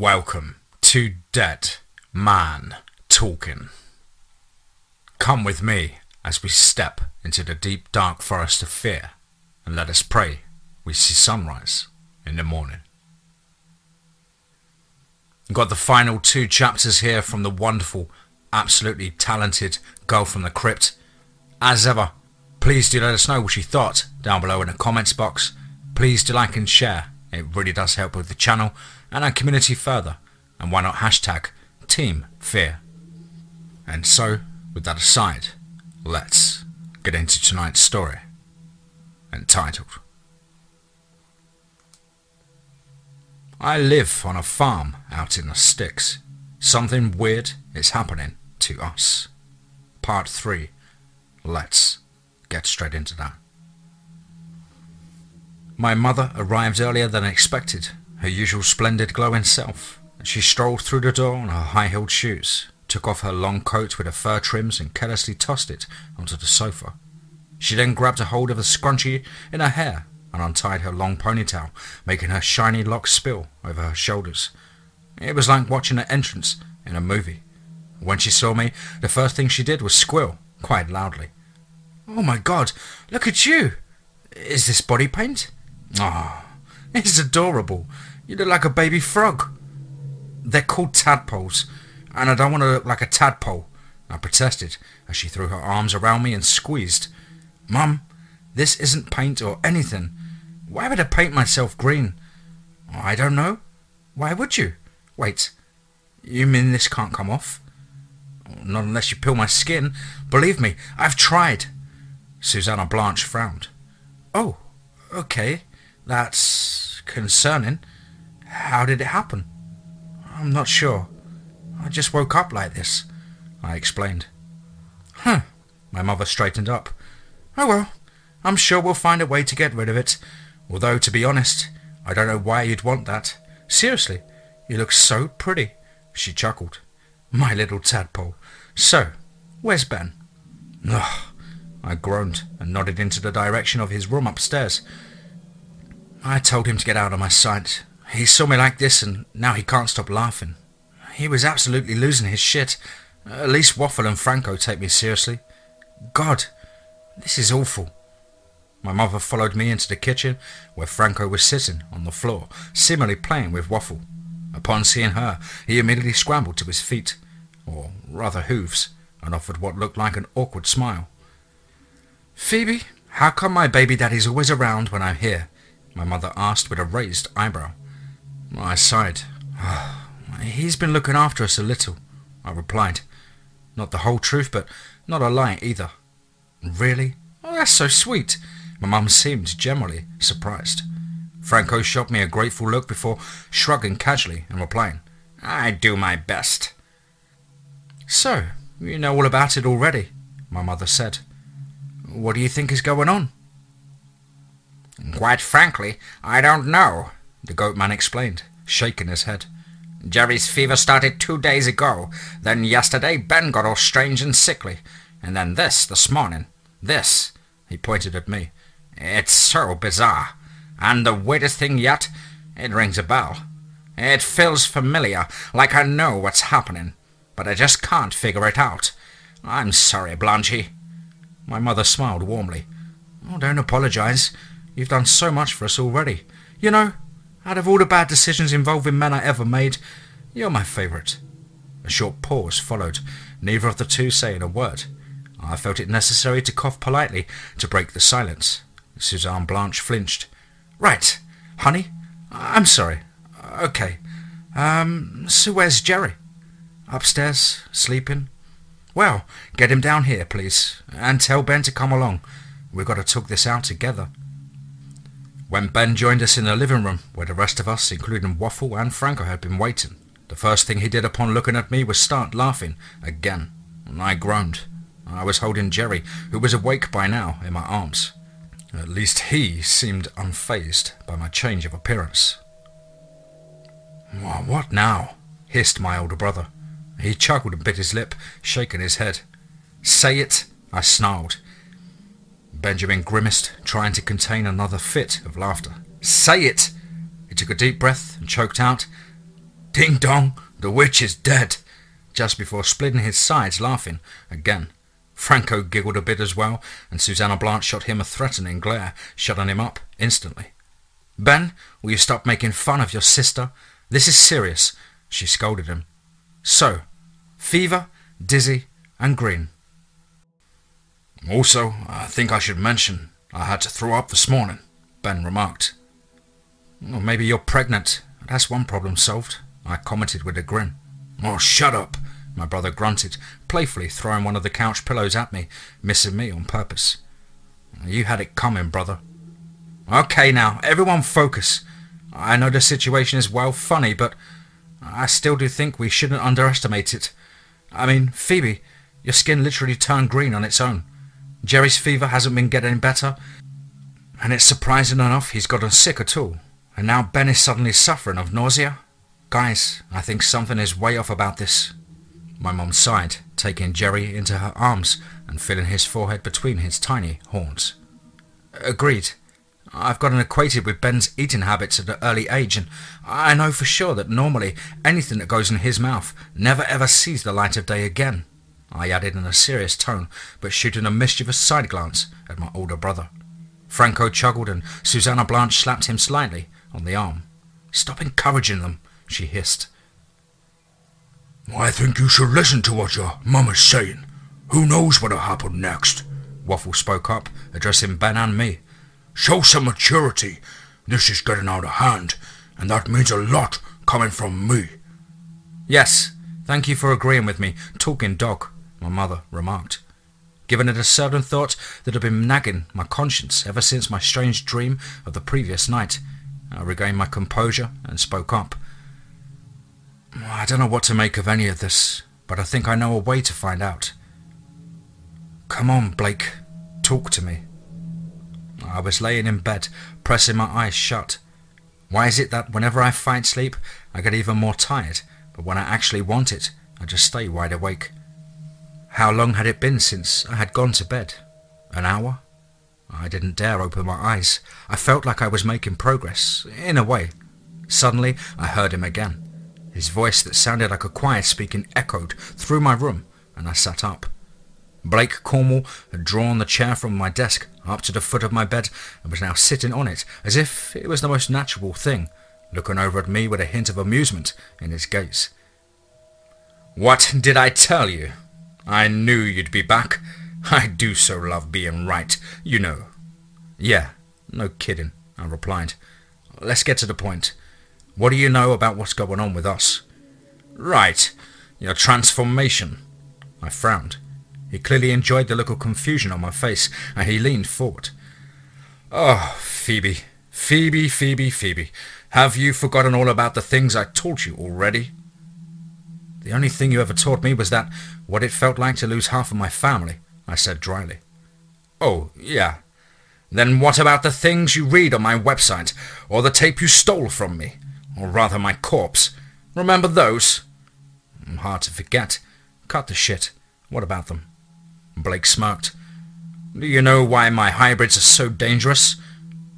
Welcome to Dead Man Talking. Come with me as we step into the deep dark forest of fear, and let us pray we see sunrise in the morning. Got the final 2 chapters here from the wonderful, absolutely talented girl from the crypt. As ever, please do let us know what you thought down below in the comments box. Please do like and share. It really does help with the channel and our community further. And why not hashtag TeamFEAR. And so, with that aside, let's get into tonight's story, entitled I live on a farm out in the sticks. Something weird is happening to us. Part 3. Let's get straight into that. My mother arrived earlier than expected, her usual splendid glowing self. She strolled through the door on her high-heeled shoes, took off her long coat with her fur trims and carelessly tossed it onto the sofa. She then grabbed a hold of a scrunchie in her hair and untied her long ponytail, making her shiny locks spill over her shoulders. It was like watching an entrance in a movie. When she saw me, the first thing she did was squeal quite loudly. "Oh my God, look at you! Is this body paint? Ah, it's adorable. You look like a baby frog." "They're called tadpoles, and I don't want to look like a tadpole," I protested as she threw her arms around me and squeezed. "Mum, this isn't paint or anything. Why would I paint myself green?" "I don't know. Why would you? Wait, you mean this can't come off?" "Not unless you peel my skin. Believe me, I've tried." Susanna Blanche frowned. "Oh, okay. That's concerning. How did it happen?" "I'm not sure. I just woke up like this," I explained. "Huh." My mother straightened up. "Oh well, I'm sure we'll find a way to get rid of it. Although, to be honest, I don't know why you'd want that. Seriously, you look so pretty." She chuckled. "My little tadpole. So, where's Ben?" "Ugh," I groaned and nodded into the direction of his room upstairs. "I told him to get out of my sight. He saw me like this and now he can't stop laughing. He was absolutely losing his shit. At least Waffle and Franco take me seriously. God, this is awful." My mother followed me into the kitchen, where Franco was sitting on the floor, seemingly playing with Waffle. Upon seeing her, he immediately scrambled to his feet, or rather hooves, and offered what looked like an awkward smile. "Phoebe, how come my baby daddy's always around when I'm here?" my mother asked with a raised eyebrow. I sighed. "He's been looking after us a little," I replied. Not the whole truth, but not a lie either. "Really? Oh, that's so sweet." My mum seemed generally surprised. Franco shot me a grateful look before shrugging casually and replying, "I do my best." "So, you know all about it already," my mother said. "What do you think is going on?" "Quite frankly, I don't know," the goat man explained, shaking his head. "Jerry's fever started 2 days ago. Then yesterday Ben got all strange and sickly. And then this morning. This," he pointed at me. "It's so bizarre. And the weirdest thing yet, it rings a bell. It feels familiar, like I know what's happening. But I just can't figure it out. I'm sorry, Blanchy." My mother smiled warmly. "Oh, don't apologize. You've done so much for us already. You know, out of all the bad decisions involving men I ever made, you're my favourite." A short pause followed, neither of the two saying a word. I felt it necessary to cough politely to break the silence. Susanna Blanche flinched. "Right, honey, I'm sorry. Okay. So where's Jerry?" "Upstairs, sleeping." "Well, get him down here, please, and tell Ben to come along. We've got to talk this out together." When Ben joined us in the living room, where the rest of us, including Waffle and Franco, had been waiting, the first thing he did upon looking at me was start laughing again, and I groaned. I was holding Jerry, who was awake by now, in my arms. At least he seemed unfazed by my change of appearance. "What now?" hissed my older brother. He chuckled and bit his lip, shaking his head. "Say it," I snarled. Benjamin grimaced, trying to contain another fit of laughter. "Say it!" He took a deep breath and choked out, Ding dong, the witch is dead, just before splitting his sides laughing again. Franco giggled a bit as well, and Susanna Blanche shot him a threatening glare, shutting him up instantly. Ben, will you stop making fun of your sister? This is serious, she scolded him. So, fever, dizzy, and green. Also, I think I should mention I had to throw up this morning, Ben remarked. Well, maybe you're pregnant. That's one problem solved, I commented with a grin. Oh, shut up, my brother grunted, playfully throwing one of the couch pillows at me, missing me on purpose. You had it coming, brother. Okay now, everyone focus. I know the situation is well funny, but I still do think we shouldn't underestimate it. I mean, Phoebe, your skin literally turned green on its own. Jerry's fever hasn't been getting better, and it's surprising enough he's gotten sick at all. And now Ben is suddenly suffering of nausea. Guys, I think something is way off about this. My mom sighed, taking Jerry into her arms and feeling his forehead between his tiny horns. Agreed. I've gotten acquainted with Ben's eating habits at an early age, and I know for sure that normally anything that goes in his mouth never ever sees the light of day again, I added in a serious tone, but shooting a mischievous side glance at my older brother. Franco chuckled, and Susanna Blanche slapped him slightly on the arm. Stop encouraging them, she hissed. I think you should listen to what your mum is saying. Who knows what'll happen next? Waffle spoke up, addressing Ben and me. Show some maturity. This is getting out of hand, and that means a lot coming from me. Yes, thank you for agreeing with me, talking dog, my mother remarked. Given it a certain thought that had been nagging my conscience ever since my strange dream of the previous night, I regained my composure and spoke up. I don't know what to make of any of this, but I think I know a way to find out. Come on, Blake, talk to me. I was laying in bed, pressing my eyes shut. Why is it that whenever I fight sleep, I get even more tired, but when I actually want it, I just stay wide awake? How long had it been since I had gone to bed? An hour? I didn't dare open my eyes. I felt like I was making progress, in a way. Suddenly, I heard him again. His voice that sounded like a choir speaking echoed through my room, and I sat up. Blake Cornwall had drawn the chair from my desk up to the foot of my bed and was now sitting on it as if it was the most natural thing, looking over at me with a hint of amusement in his gaze. What did I tell you? I knew you'd be back. I do so love being right, you know. Yeah, no kidding, I replied. Let's get to the point. What do you know about what's going on with us? Right, your transformation. I frowned. He clearly enjoyed the look of confusion on my face, and he leaned forward. Oh, Phoebe, Phoebe, Phoebe, Phoebe. Have you forgotten all about the things I taught you already? The only thing you ever taught me was that what it felt like to lose half of my family, I said dryly. Oh, yeah. Then what about the things you read on my website, or the tape you stole from me, or rather my corpse? Remember those? Hard to forget. Cut the shit. What about them? Blake smirked. Do you know why my hybrids are so dangerous?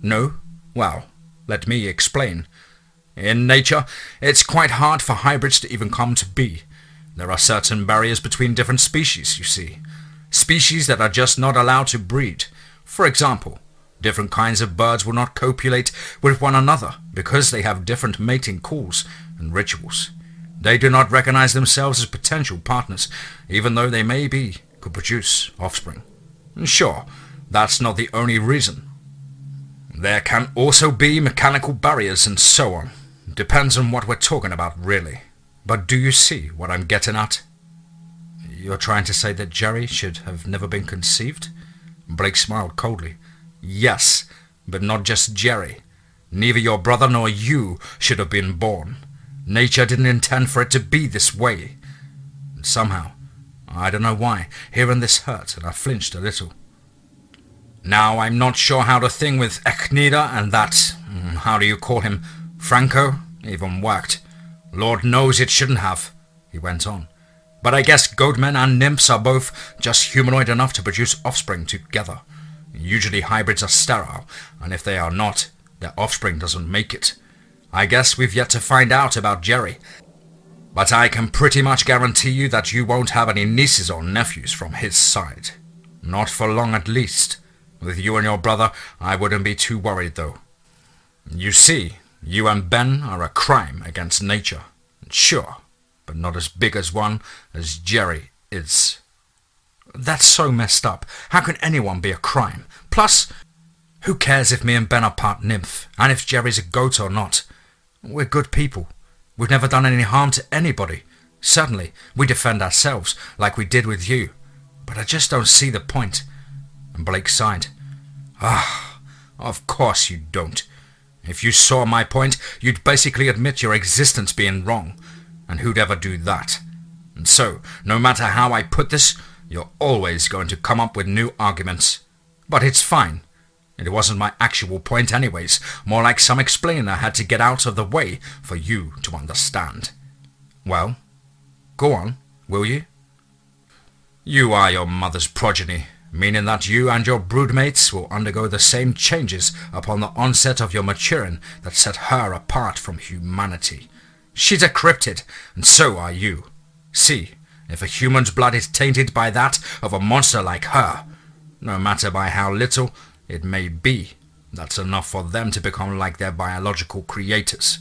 No? Well, let me explain. In nature, it's quite hard for hybrids to even come to be. There are certain barriers between different species, you see. Species that are just not allowed to breed. For example, different kinds of birds will not copulate with one another because they have different mating calls and rituals. They do not recognize themselves as potential partners, even though they could produce offspring. Sure, that's not the only reason. There can also be mechanical barriers and so on. Depends on what we're talking about, really. But do you see what I'm getting at? You're trying to say that Jerry should have never been conceived? Blake smiled coldly. Yes, but not just Jerry. Neither your brother nor you should have been born. Nature didn't intend for it to be this way. And somehow, I don't know why, hearing this hurt, and I flinched a little. Now, I'm not sure how the thing with Echnida and that, how do you call him, Franco, even worked. Lord knows it shouldn't have, he went on. But I guess goatmen and nymphs are both just humanoid enough to produce offspring together. Usually hybrids are sterile, and if they are not, their offspring doesn't make it. I guess we've yet to find out about Jerry. But I can pretty much guarantee you that you won't have any nieces or nephews from his side. Not for long at least. With you and your brother, I wouldn't be too worried though. You see, you and Ben are a crime against nature. Sure, but not as big as one as Jerry is. That's so messed up. How can anyone be a crime? Plus, who cares if me and Ben are part nymph, and if Jerry's a goat or not? We're good people. We've never done any harm to anybody. Certainly, we defend ourselves, like we did with you. But I just don't see the point. And Blake sighed. Ah, of course you don't. If you saw my point, you'd basically admit your existence being wrong. And who'd ever do that? And so, no matter how I put this, you're always going to come up with new arguments. But it's fine. It wasn't my actual point anyways, more like some explaining I had to get out of the way for you to understand. Well, go on, will you? You are your mother's progeny, meaning that you and your broodmates will undergo the same changes upon the onset of your maturing that set her apart from humanity. She's a cryptid, and so are you. See, if a human's blood is tainted by that of a monster like her, no matter by how little it may be, that's enough for them to become like their biological creators.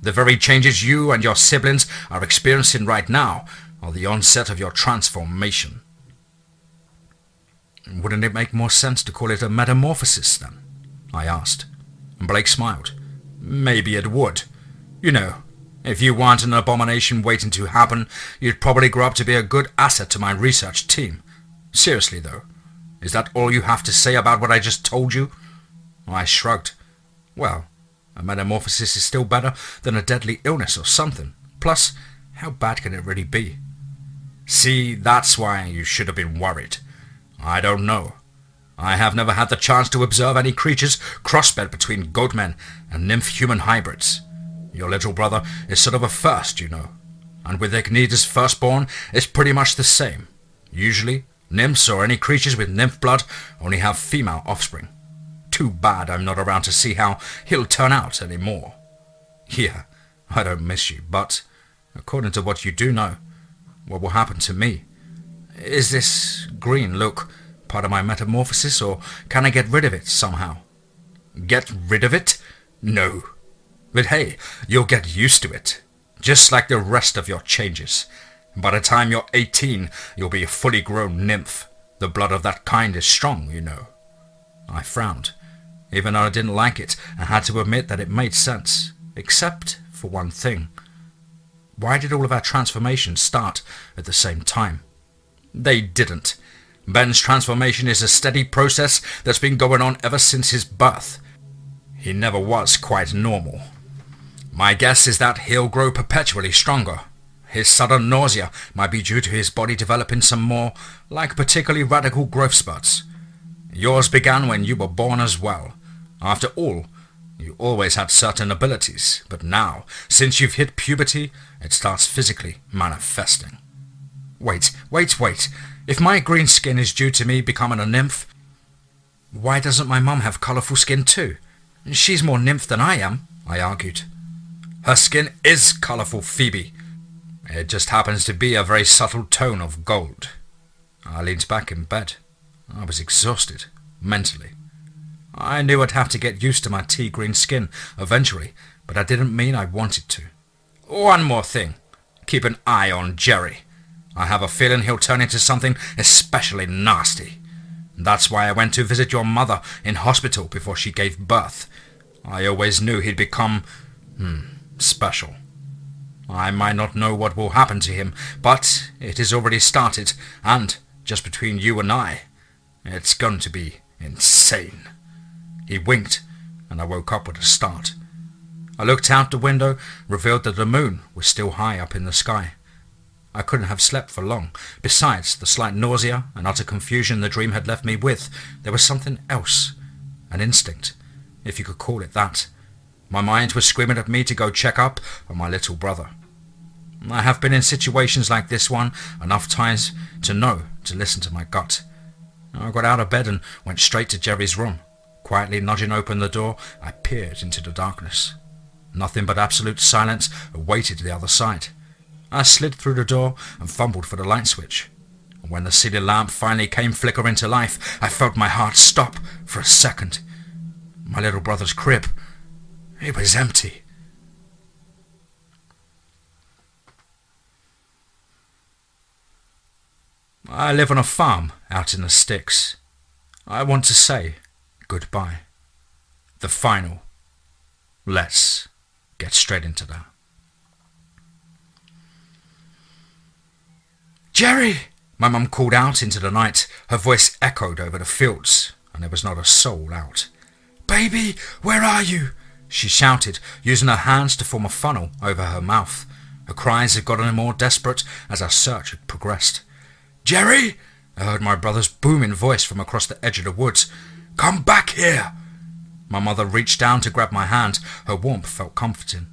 The very changes you and your siblings are experiencing right now are the onset of your transformation. Wouldn't it make more sense to call it a metamorphosis then? I asked. And Blake smiled. Maybe it would. You know, if you weren't an abomination waiting to happen, you'd probably grow up to be a good asset to my research team. Seriously though, is that all you have to say about what I just told you? I shrugged. Well, a metamorphosis is still better than a deadly illness or something. Plus, how bad can it really be? See, that's why you should have been worried. I don't know. I have never had the chance to observe any creatures crossbred between goatmen and nymph-human hybrids. Your little brother is sort of a first, you know. And with Ignida's firstborn, it's pretty much the same. Usually, nymphs or any creatures with nymph blood only have female offspring. Too bad I'm not around to see how he'll turn out anymore. Yeah, I don't miss you, but according to what you do know, what will happen to me? Is this green look part of my metamorphosis, or can I get rid of it somehow? Get rid of it? No. But hey, you'll get used to it, just like the rest of your changes. By the time you're 18, you'll be a fully grown nymph. The blood of that kind is strong, you know. I frowned, even though I didn't like it and had to admit that it made sense, except for one thing. Why did all of our transformations start at the same time? They didn't. Ben's transformation is a steady process that's been going on ever since his birth. He never was quite normal. My guess is that he'll grow perpetually stronger. His sudden nausea might be due to his body developing some more, like particularly radical growth spurts. Yours began when you were born as well. After all, you always had certain abilities, but now, since you've hit puberty, it starts physically manifesting. Wait. If my green skin is due to me becoming a nymph, why doesn't my mum have colourful skin too? She's more nymph than I am, I argued. Her skin is colourful, Phoebe. It just happens to be a very subtle tone of gold. I leaned back in bed. I was exhausted, mentally. I knew I'd have to get used to my tea-green skin eventually, but I didn't mean I wanted to. One more thing. Keep an eye on Jerry. I have a feeling he'll turn into something especially nasty. That's why I went to visit your mother in hospital before she gave birth. I always knew he'd become, special. I might not know what will happen to him, but it has already started, and, just between you and I, it's going to be insane. He winked, and I woke up with a start. I looked out the window, revealed that the moon was still high up in the sky. I couldn't have slept for long. Besides the slight nausea and utter confusion the dream had left me with, there was something else. An instinct, if you could call it that. My mind was screaming at me to go check up on my little brother. I have been in situations like this one enough times to know to listen to my gut. I got out of bed and went straight to Jerry's room. Quietly nudging open the door, I peered into the darkness. Nothing but absolute silence awaited the other side. I slid through the door and fumbled for the light switch. And when the ceiling lamp finally came flickering to life, I felt my heart stop for a second. My little brother's crib, it was empty. I live on a farm out in the sticks. I want to say goodbye. The final. Let's get straight into that. "Jerry!" my mum called out into the night. Her voice echoed over the fields, and there was not a soul out. "Baby, where are you?" she shouted, using her hands to form a funnel over her mouth. Her cries had gotten more desperate as our search had progressed. "Jerry!" I heard my brother's booming voice from across the edge of the woods. "Come back here!" My mother reached down to grab my hand. Her warmth felt comforting.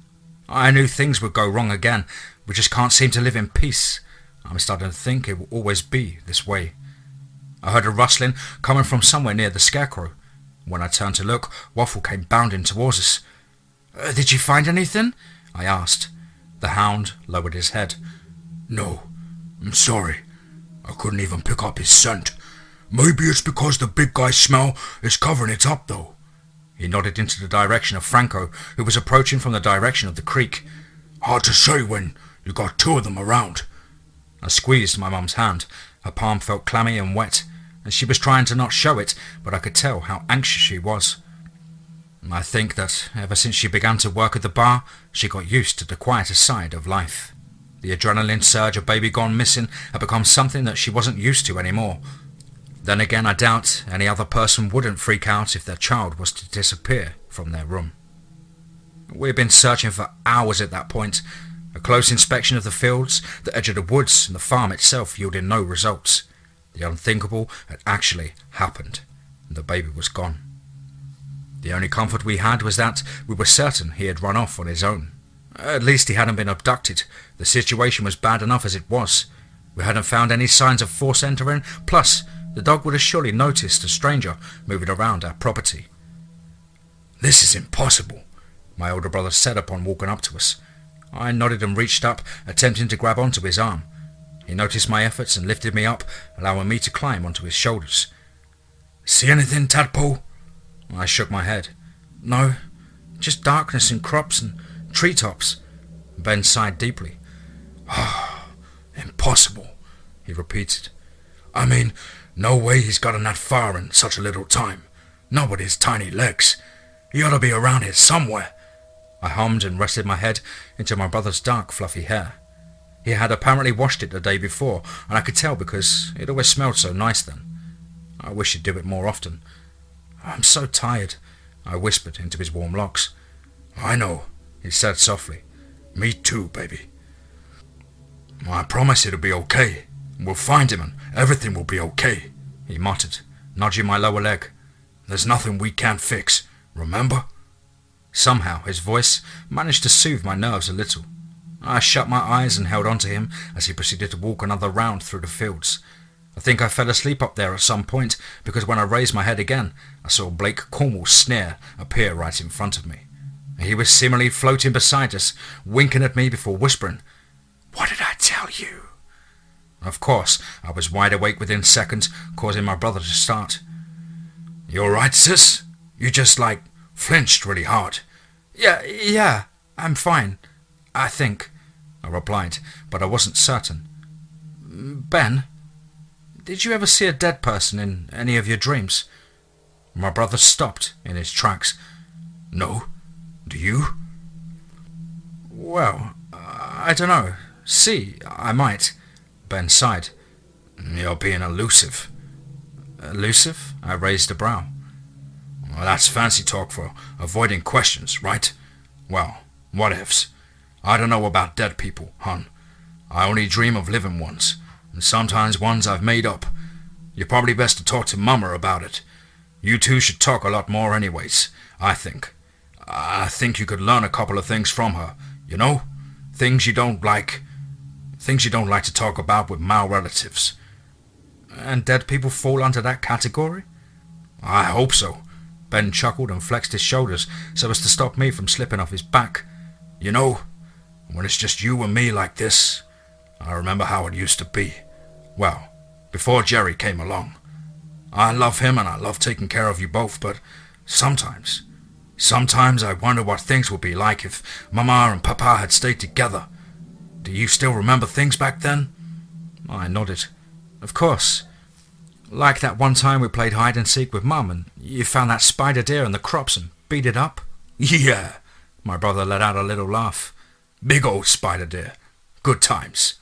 I knew things would go wrong again. We just can't seem to live in peace. I'm starting to think it will always be this way. I heard a rustling coming from somewhere near the scarecrow. When I turned to look, Waffle came bounding towards us. "Did you find anything?" I asked. The hound lowered his head. "No, I'm sorry. I couldn't even pick up his scent. Maybe it's because the big guy's smell is covering it up, though." He nodded into the direction of Franco, who was approaching from the direction of the creek. "Hard to say when you got two of them around." I squeezed my mum's hand. Her palm felt clammy and wet, and she was trying to not show it, but I could tell how anxious she was. I think that ever since she began to work at the bar, she got used to the quieter side of life. The adrenaline surge of baby gone missing had become something that she wasn't used to anymore. Then again, I doubt any other person wouldn't freak out if their child was to disappear from their room. We had been searching for hours at that point. A close inspection of the fields, the edge of the woods, and the farm itself yielded no results. The unthinkable had actually happened, and the baby was gone. The only comfort we had was that we were certain he had run off on his own. At least he hadn't been abducted. The situation was bad enough as it was. We hadn't found any signs of force entering, plus the dog would have surely noticed a stranger moving around our property. "This is impossible," my older brother said upon walking up to us. I nodded and reached up, attempting to grab onto his arm. He noticed my efforts and lifted me up, allowing me to climb onto his shoulders. "See anything, Tadpole?" I shook my head. "No, just darkness and crops and treetops." Ben sighed deeply. "Impossible," he repeated. "I mean, no way he's gotten that far in such a little time. Not with his tiny legs. He ought to be around here somewhere." I hummed and rested my head into my brother's dark, fluffy hair. He had apparently washed it the day before, and I could tell because it always smelled so nice then. I wish he'd do it more often. "I'm so tired," I whispered into his warm locks. "I know," he said softly. "Me too, baby." "I promise it'll be okay. We'll find him and everything will be okay," he muttered, nudging my lower leg. "There's nothing we can't fix, remember?" Somehow his voice managed to soothe my nerves a little. I shut my eyes and held on to him as he proceeded to walk another round through the fields. I think I fell asleep up there at some point, because when I raised my head again, I saw Blake Cornwall's snare appear right in front of me. He was seemingly floating beside us, winking at me before whispering, "What did I tell you?" Of course, I was wide awake within seconds, causing my brother to start. "You alright, sis? You just, flinched really hard." Yeah, I'm fine, I think," I replied, but I wasn't certain. "Ben, did you ever see a dead person in any of your dreams?" My brother stopped in his tracks. "No. Do you?" "Well, I don't know. See, I might." Ben sighed. "You're being elusive." "Elusive?" I raised a brow. "Well, that's fancy talk for avoiding questions, right? Well, what ifs? I don't know about dead people, hon. I only dream of living ones, and sometimes ones I've made up. You're probably best to talk to Mama about it. You two should talk a lot more anyways, I think. I think you could learn a couple of things from her, you know? Things you don't like to talk about with male relatives." "And dead people fall under that category?" "I hope so." Ben chuckled and flexed his shoulders so as to stop me from slipping off his back. "You know, when it's just you and me like this, I remember how it used to be. Well, before Jerry came along. I love him and I love taking care of you both, but sometimes I wonder what things would be like if Mama and Papa had stayed together. Do you still remember things back then? I nodded. Of course. Like that one time we played hide and seek with Mum and you found that spider deer in the crops and beat it up? Yeah. My brother let out a little laugh. Big old spider deer. Good times.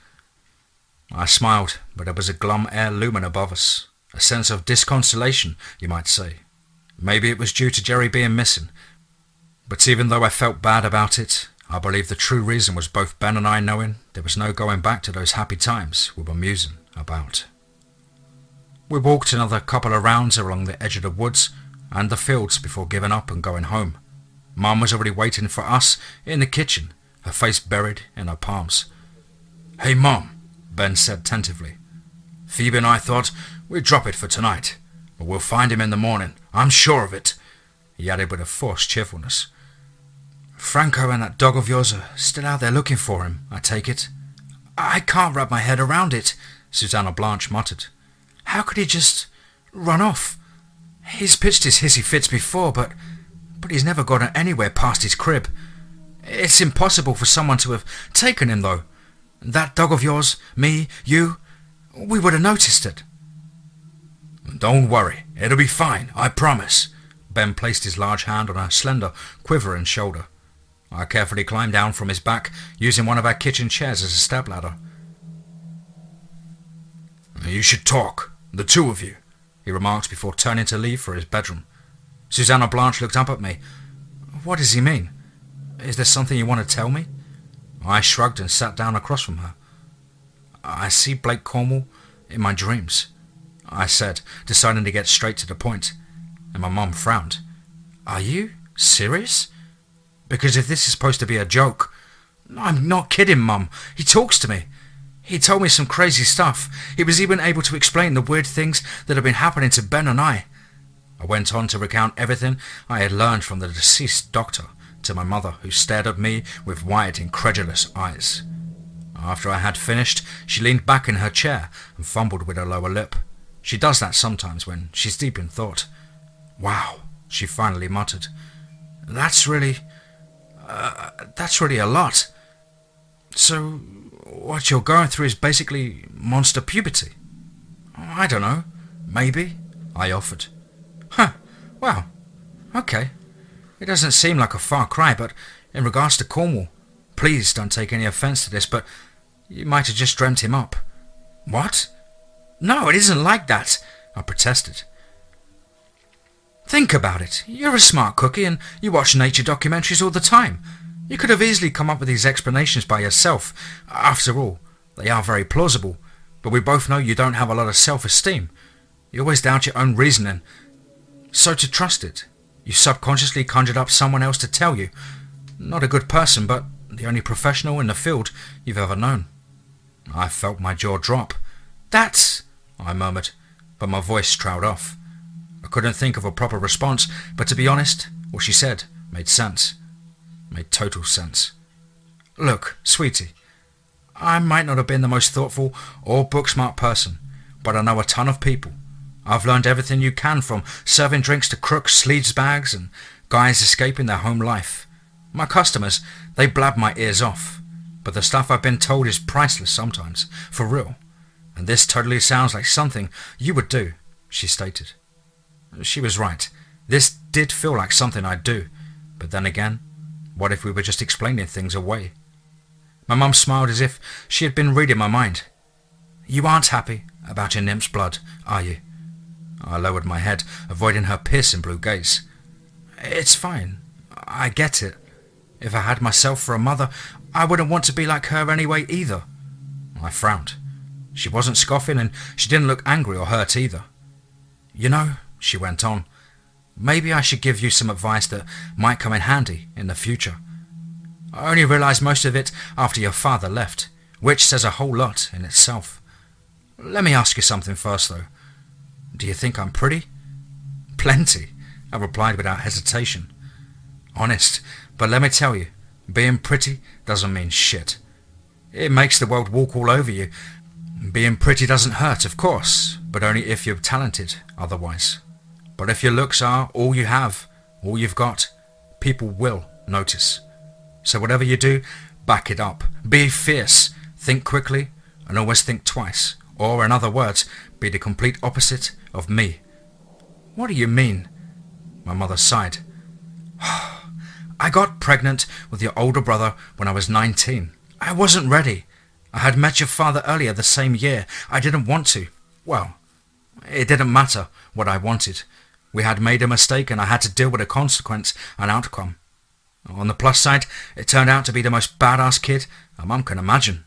I smiled, but there was a glum air looming above us. A sense of disconsolation, you might say. Maybe it was due to Jerry being missing. But even though I felt bad about it, I believe the true reason was both Ben and I knowing there was no going back to those happy times we were musing about. We walked another couple of rounds along the edge of the woods and the fields before giving up and going home. Mum was already waiting for us in the kitchen, her face buried in her palms. Hey Mum, Ben said tentatively. Phoebe and I thought we'd drop it for tonight, but we'll find him in the morning, I'm sure of it, he added with a forced cheerfulness. Franco and that dog of yours are still out there looking for him, I take it. I can't wrap my head around it, Susanna Blanche muttered. How could he just run off? He's pitched his hissy fits before, but he's never gotten anywhere past his crib. It's impossible for someone to have taken him, though. That dog of yours, me, you, we would have noticed it. Don't worry, it'll be fine, I promise. Ben placed his large hand on her slender, quivering shoulder. I carefully climbed down from his back, using one of our kitchen chairs as a stepladder. You should talk, the two of you, he remarked before turning to leave for his bedroom. Susanna Blanche looked up at me. What does he mean? Is there something you want to tell me? I shrugged and sat down across from her. I see Blake Cornwall in my dreams, I said, deciding to get straight to the point, and my mum frowned. Are you serious? Because if this is supposed to be a joke... I'm not kidding, Mum. He talks to me. He told me some crazy stuff. He was even able to explain the weird things that have been happening to Ben and I went on to recount everything I had learned from the deceased doctor to my mother, who stared at me with wide, incredulous eyes. After I had finished, she leaned back in her chair and fumbled with her lower lip. She does that sometimes when she's deep in thought. Wow, she finally muttered. That's really a lot. So, what you're going through is basically monster puberty? I don't know. Maybe, I offered. Huh, well, okay. It doesn't seem like a far cry, but in regards to Cornwall, please don't take any offence to this, but you might have just dreamt him up. What? No, it isn't like that, I protested. Think about it. You're a smart cookie and you watch nature documentaries all the time. You could have easily come up with these explanations by yourself. After all, they are very plausible, but we both know you don't have a lot of self-esteem. You always doubt your own reasoning. So to trust it, you subconsciously conjured up someone else to tell you. Not a good person, but the only professional in the field you've ever known. I felt my jaw drop. That's... I murmured, but my voice trailed off. I couldn't think of a proper response, but to be honest, what she said made sense. Made total sense. Look, sweetie, I might not have been the most thoughtful or book-smart person, but I know a ton of people. I've learned everything you can, from serving drinks to crooks, sleaze bags, and guys escaping their home life. My customers, they blab my ears off, but the stuff I've been told is priceless sometimes, for real. And this totally sounds like something you would do, she stated. She was right. This did feel like something I'd do, but then again, what if we were just explaining things away? My mum smiled as if she had been reading my mind. You aren't happy about your nymph's blood, are you? I lowered my head, avoiding her piercing blue gaze. It's fine. I get it. If I had myself for a mother, I wouldn't want to be like her anyway either. I frowned. She wasn't scoffing, and she didn't look angry or hurt either. You know, she went on, maybe I should give you some advice that might come in handy in the future. I only realised most of it after your father left, which says a whole lot in itself. Let me ask you something first, though. Do you think I'm pretty? Plenty, I replied without hesitation. Honest, but let me tell you, being pretty doesn't mean shit. It makes the world walk all over you. Being pretty doesn't hurt, of course, but only if you're talented otherwise. But if your looks are all you have, all you've got, people will notice. So whatever you do, back it up. Be fierce, think quickly, and always think twice. Or, in other words, be the complete opposite of me. What do you mean? My mother sighed. I got pregnant with your older brother when I was 19. I wasn't ready. I had met your father earlier the same year. I didn't want to. Well, it didn't matter what I wanted. We had made a mistake and I had to deal with a consequence and outcome. On the plus side, it turned out to be the most badass kid a mum can imagine.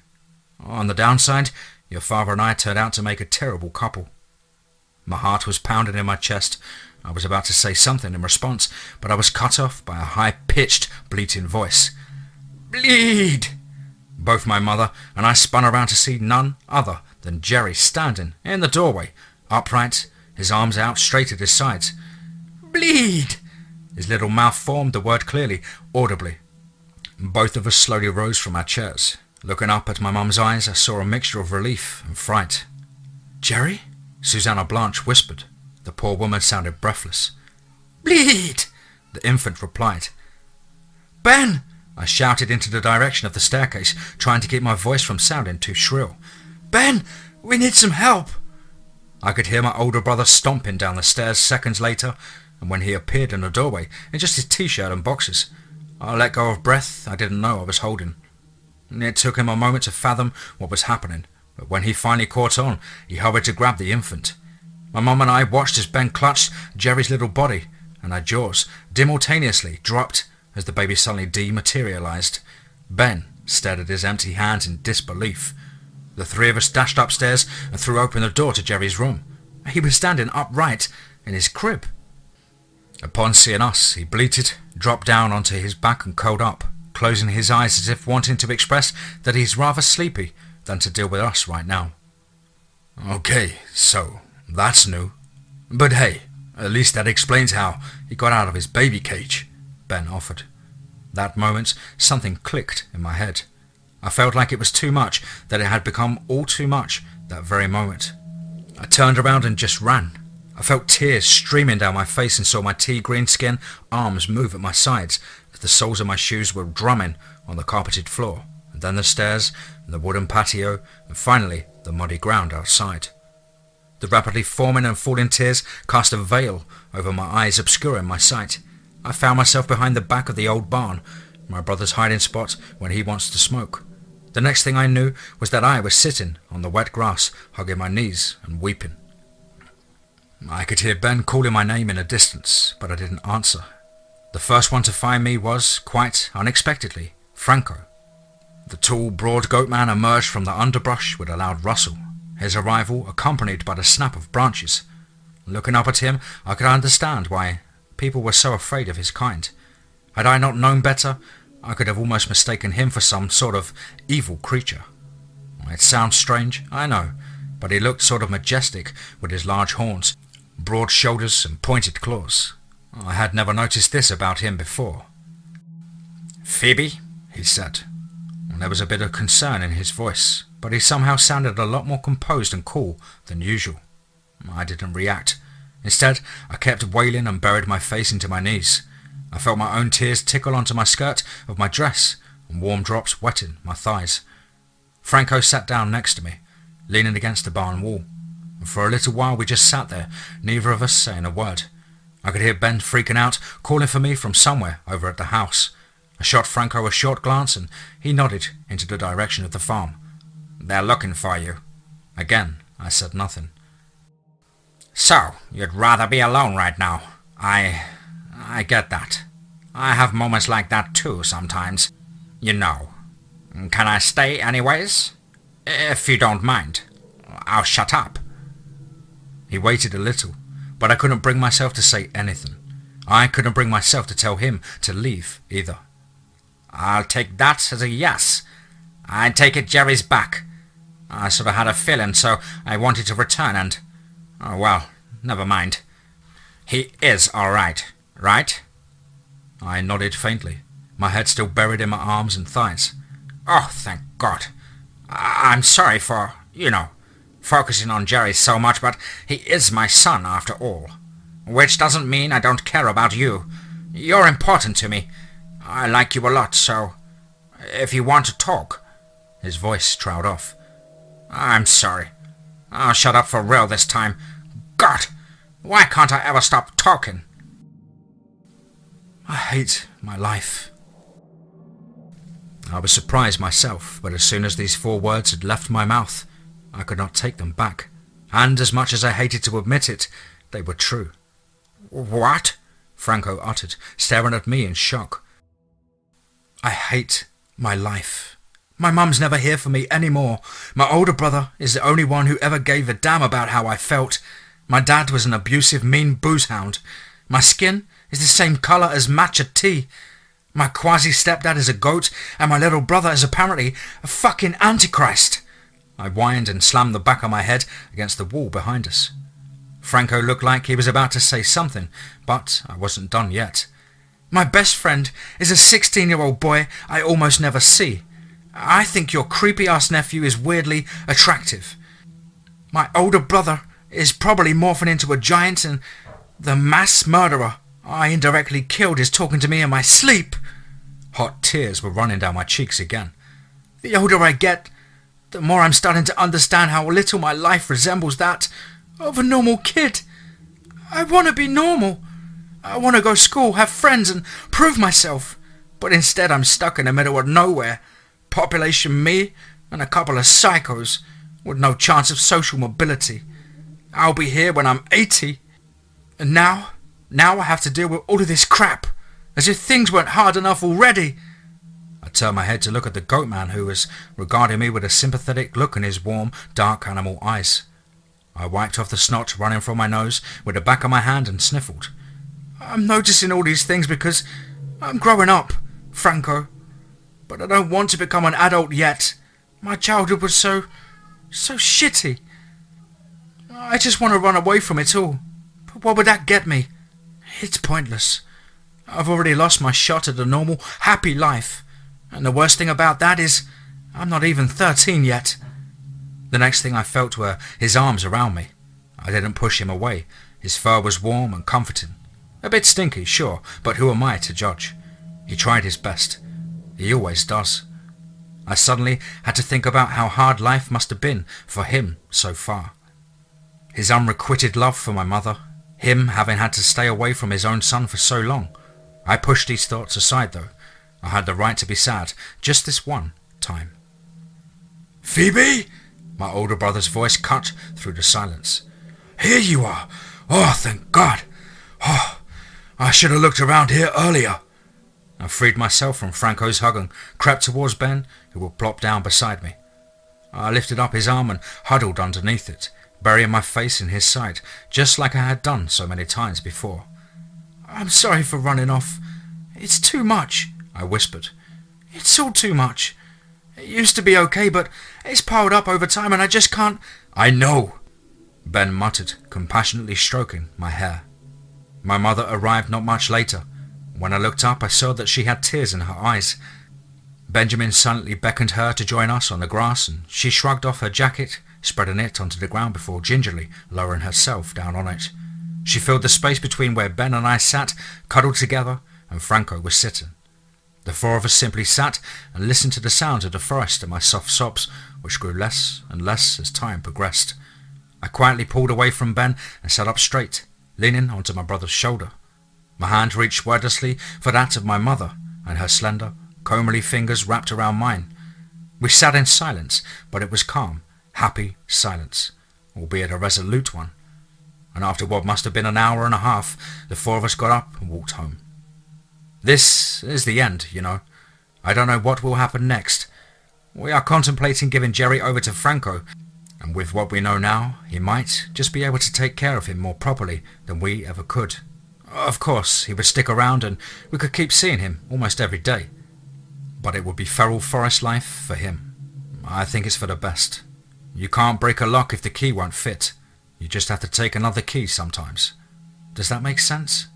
On the downside, your father and I turned out to make a terrible couple. My heart was pounding in my chest. I was about to say something in response, but I was cut off by a high-pitched, bleating voice. Bleed! Both my mother and I spun around to see none other than Jerry standing in the doorway, upright, his arms out straight at his sides. Bleed! His little mouth formed the word clearly, audibly. Both of us slowly rose from our chairs. Looking up at my mum's eyes, I saw a mixture of relief and fright. Jerry? Susanna Blanche whispered. The poor woman sounded breathless. Bleed! The infant replied. Ben! I shouted into the direction of the staircase, trying to keep my voice from sounding too shrill. Ben! We need some help! I could hear my older brother stomping down the stairs seconds later, and when he appeared in the doorway in just his t-shirt and boxers, I let go of breath I didn't know I was holding. It took him a moment to fathom what was happening, but when he finally caught on, he hurried to grab the infant. My mum and I watched as Ben clutched Jerry's little body, and our jaws simultaneously dropped as the baby suddenly dematerialized. Ben stared at his empty hands in disbelief. The three of us dashed upstairs and threw open the door to Jerry's room. He was standing upright in his crib. Upon seeing us, he bleated, dropped down onto his back and curled up, closing his eyes as if wanting to express that he's rather sleepy than to deal with us right now. Okay, so that's new. But hey, at least that explains how he got out of his baby cage, Ben offered. That moment, something clicked in my head. I felt like it was too much, that it had become all too much that very moment. I turned around and just ran. I felt tears streaming down my face and saw my tea-green skin arms move at my sides as the soles of my shoes were drumming on the carpeted floor, and then the stairs, and the wooden patio, and finally the muddy ground outside. The rapidly forming and falling tears cast a veil over my eyes, obscuring my sight. I found myself behind the back of the old barn, my brother's hiding spot when he wants to smoke. The next thing I knew was that I was sitting on the wet grass, hugging my knees and weeping. I could hear Ben calling my name in the distance, but I didn't answer. The first one to find me was, quite unexpectedly, Franco. The tall, broad goat man emerged from the underbrush with a loud rustle, his arrival accompanied by the snap of branches. Looking up at him, I could understand why people were so afraid of his kind. Had I not known better, I could have almost mistaken him for some sort of evil creature. It sounds strange, I know, but he looked sort of majestic with his large horns, broad shoulders and pointed claws. I had never noticed this about him before. Phoebe, he said. There was a bit of concern in his voice, but he somehow sounded a lot more composed and cool than usual. I didn't react. Instead, I kept wailing and buried my face into my knees. I felt my own tears tickle onto my skirt of my dress, and warm drops wetting my thighs. Franco sat down next to me, leaning against the barn wall, and for a little while we just sat there, neither of us saying a word. I could hear Ben freaking out, calling for me from somewhere over at the house. I shot Franco a short glance, and he nodded into the direction of the farm. They're looking for you. Again, I said nothing. So, you'd rather be alone right now. I get that. I have moments like that too sometimes. You know. Can I stay anyways? If you don't mind. I'll shut up. He waited a little, but I couldn't bring myself to say anything. I couldn't bring myself to tell him to leave either. I'll take that as a yes. I take it Jerry's back. I sort of had a feeling, so I wanted to return and... Oh well, never mind. He is alright, right? I nodded faintly, my head still buried in my arms and thighs. Oh, thank God. I'm sorry for, focusing on Jerry so much, but he is my son after all. Which doesn't mean I don't care about you. You're important to me. I like you a lot, so if you want to talk..." His voice trailed off. "I'm sorry. I'll shut up for real this time. God, why can't I ever stop talking?" I hate my life. I was surprised myself, but as soon as these 4 words had left my mouth, I could not take them back. And as much as I hated to admit it, they were true. "What?" Franco uttered, staring at me in shock. "I hate my life. My mum's never here for me anymore. My older brother is the only one who ever gave a damn about how I felt. My dad was an abusive, mean booze hound. My skin is the same colour as matcha tea. My quasi-stepdad is a goat, and my little brother is apparently a fucking antichrist." I whined and slammed the back of my head against the wall behind us. Franco looked like he was about to say something, but I wasn't done yet. "My best friend is a 16-year-old boy I almost never see. I think your creepy-ass nephew is weirdly attractive. My older brother is probably morphing into a giant, and the mass murderer I indirectly killed is talking to me in my sleep." Hot tears were running down my cheeks again. "The older I get, the more I'm starting to understand how little my life resembles that of a normal kid. I want to be normal. I want to go to school, have friends and prove myself. But instead I'm stuck in the middle of nowhere. Population me and a couple of psychos with no chance of social mobility. I'll be here when I'm 80. And now I have to deal with all of this crap, as if things weren't hard enough already." I turned my head to look at the goat man, who was regarding me with a sympathetic look in his warm, dark animal eyes. I wiped off the snot running from my nose with the back of my hand and sniffled. "I'm noticing all these things because I'm growing up, Franco. But I don't want to become an adult yet. My childhood was so shitty. I just want to run away from it all. But what would that get me? It's pointless. I've already lost my shot at a normal, happy life. And the worst thing about that is I'm not even 13 yet." The next thing I felt were his arms around me. I didn't push him away. His fur was warm and comforting. A bit stinky, sure, but who am I to judge? He tried his best. He always does. I suddenly had to think about how hard life must have been for him so far. His unrequited love for my mother, him having had to stay away from his own son for so long. I pushed these thoughts aside though. I had the right to be sad, just this one time. "Phoebe?" My older brother's voice cut through the silence. "Here you are! Oh, thank God! Oh, I should have looked around here earlier." I freed myself from Franco's hug and crept towards Ben, who would plop down beside me. I lifted up his arm and huddled underneath it, burying my face in his side, just like I had done so many times before. "I'm sorry for running off. It's too much," I whispered. "It's all too much. It used to be okay, but it's piled up over time and I just can't..." "I know," Ben muttered, compassionately stroking my hair. My mother arrived not much later. When I looked up, I saw that she had tears in her eyes. Benjamin silently beckoned her to join us on the grass, and she shrugged off her jacket, spreading it onto the ground before gingerly lowering herself down on it. She filled the space between where Ben and I sat, cuddled together, and Franco was sitting. The 4 of us simply sat and listened to the sounds of the forest and my soft sobs, which grew less and less as time progressed. I quietly pulled away from Ben and sat up straight, leaning onto my brother's shoulder. My hand reached wordlessly for that of my mother, and her slender, comely fingers wrapped around mine. We sat in silence, but it was calm, happy silence, albeit a resolute one. And after what must have been an hour and a half, the 4 of us got up and walked home. This is the end, you know. I don't know what will happen next. We are contemplating giving Jerry over to Franco, and with what we know now, he might just be able to take care of him more properly than we ever could. Of course, he would stick around and we could keep seeing him almost every day. But it would be feral forest life for him. I think it's for the best. You can't break a lock if the key won't fit. You just have to take another key sometimes. Does that make sense?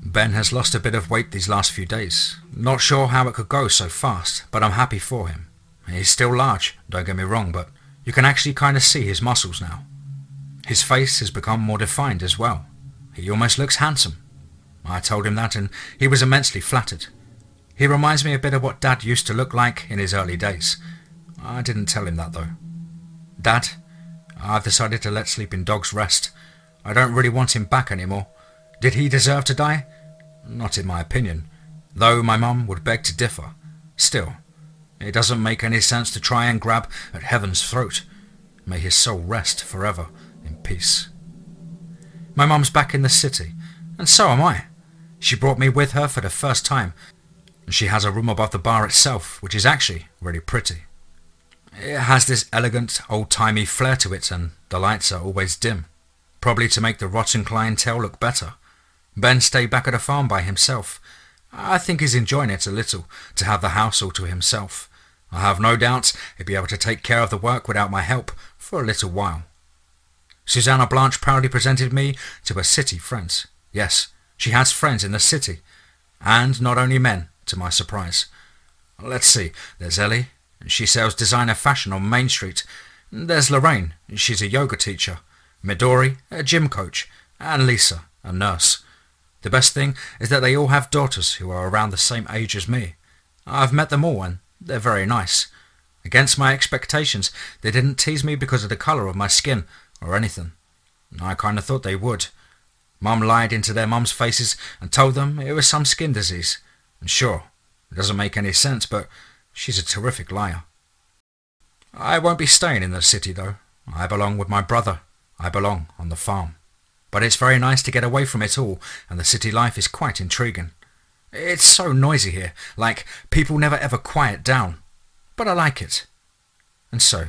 Ben has lost a bit of weight these last few days. Not sure how it could go so fast, but I'm happy for him. He's still large, don't get me wrong, but you can actually kind of see his muscles now. His face has become more defined as well. He almost looks handsome. I told him that and he was immensely flattered. He reminds me a bit of what Dad used to look like in his early days. I didn't tell him that though. Dad, I've decided to let sleeping dogs rest. I don't really want him back anymore. Did he deserve to die? Not in my opinion, though my mum would beg to differ. Still, it doesn't make any sense to try and grab at heaven's throat. May his soul rest forever in peace. My mum's back in the city, and so am I. She brought me with her for the first time, and she has a room above the bar itself, which is actually really pretty. It has this elegant, old-timey flair to it, and the lights are always dim, probably to make the rotten clientele look better. Ben stayed back at the farm by himself. I think he's enjoying it a little, to have the house all to himself. I have no doubt he'll be able to take care of the work without my help for a little while. Susanna Blanche proudly presented me to her city friends. Yes, she has friends in the city, and not only men, to my surprise. Let's see, there's Ellie. She sells designer fashion on Main Street. There's Lorraine, she's a yoga teacher. Midori, a gym coach. And Lisa, a nurse. The best thing is that they all have daughters who are around the same age as me. I've met them all and they're very nice. Against my expectations, they didn't tease me because of the colour of my skin or anything. I kind of thought they would. Mum lied into their mums' faces and told them it was some skin disease. And sure, it doesn't make any sense, but she's a terrific liar. I won't be staying in the city though. I belong with my brother. I belong on the farm. But it's very nice to get away from it all, and the city life is quite intriguing. It's so noisy here, like people never ever quiet down. But I like it. And so,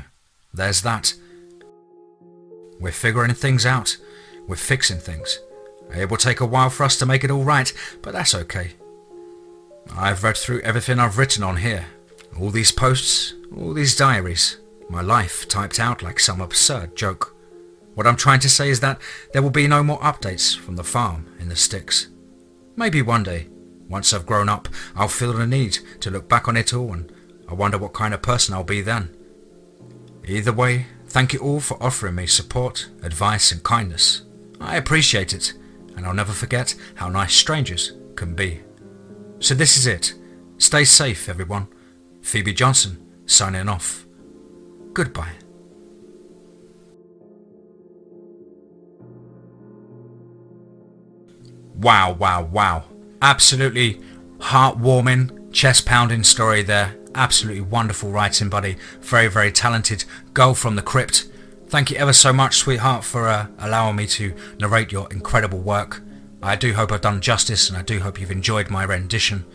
there's that. We're figuring things out. We're fixing things. It will take a while for us to make it all right, but that's okay. I've read through everything I've written on here. All these posts, all these diaries. My life typed out like some absurd joke. What I'm trying to say is that there will be no more updates from the farm in the sticks. Maybe one day, once I've grown up, I'll feel the need to look back on it all and I wonder what kind of person I'll be then. Either way, thank you all for offering me support, advice and kindness. I appreciate it, and I'll never forget how nice strangers can be. So this is it. Stay safe, everyone. Phoebe Johnson, signing off. Goodbye. Wow, wow, wow. Absolutely heartwarming, chest-pounding story there. Absolutely wonderful writing, buddy. Very, very talented. Girl from the Crypt. Thank you ever so much, sweetheart, for allowing me to narrate your incredible work. I do hope I've done justice, and I do hope you've enjoyed my rendition.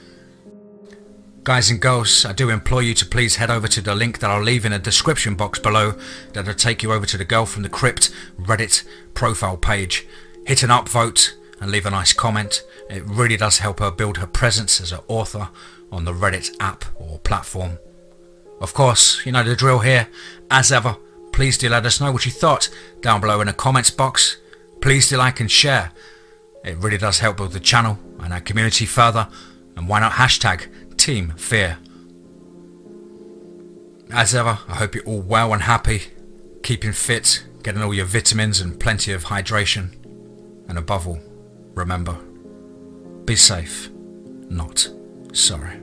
Guys and girls, I do implore you to please head over to the link that I'll leave in the description box below. That'll take you over to the Girl from the Crypt Reddit profile page. Hit an upvote and leave a nice comment. It really does help her build her presence as an author on the Reddit app or platform. Of course, you know the drill here. As ever, please do let us know what you thought down below in the comments box. Please do like and share. It really does help build the channel and our community further. And why not hashtag TeamFEAR. As ever, I hope you're all well and happy, keeping fit, getting all your vitamins and plenty of hydration. And above all, remember, be safe, not sorry.